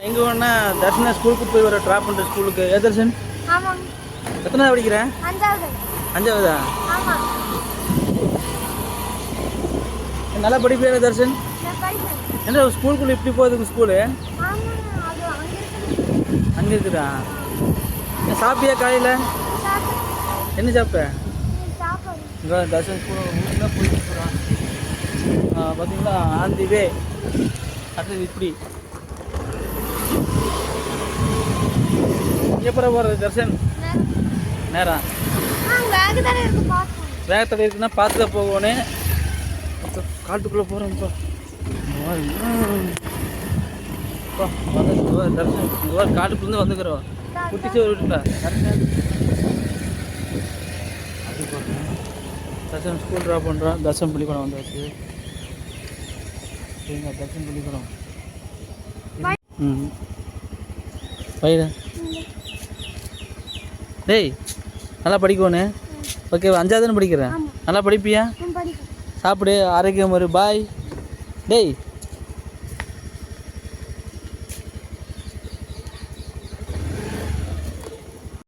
எங்கே வேணா தர்ஷனா ஸ்கூலுக்கு போய் வர ட்ராப் பண்ணுற ஸ்கூலுக்கு தர்ஷன் எத்தனாவது படிக்கிறேன்? அஞ்சாவதா? நல்லா படிப்பியா தர்ஷன்? என்ன ஸ்கூலுக்குள்ள இப்படி போகுதுங்க ஸ்கூலு? அங்கே இருக்குதா? சாப்பிட்டியா காலையில்? என்ன சாப்பிட்ட? இங்கே தர்ஷன் ஸ்கூல் தான் போயிட்டு போகிறான். பார்த்தீங்களா ஆன் தி வே. அடுத்தது இப்படி எப்போ போகிறது தர்ஷன்? நேரம் வேகத்தில் இருக்குன்னா பார்த்து தான் போகணும். காட்டுக்குள்ளே போகிறோம். இப்போ தர்ஷன் இந்த காட்டுக்குள்ளேருந்து வந்துக்கிறோம். குட்டிச்சு விட்டுட்டா தர்ஷன் ஸ்கூல் ட்ராப் பண்ணுறோம். தர்ஷன் பள்ளிக்கூடம் வந்தாச்சு. சரிங்க தர்ஷன் பள்ளிக்கூடம். பையன் டேய் நல்லா படிக்கணும். ஓகே 5ஆவதுன்னு படிக்கிறேன். நல்லா படிப்பியா? சாப்பிடு, ஆரோக்கியம் வரும். பாய் டேய்.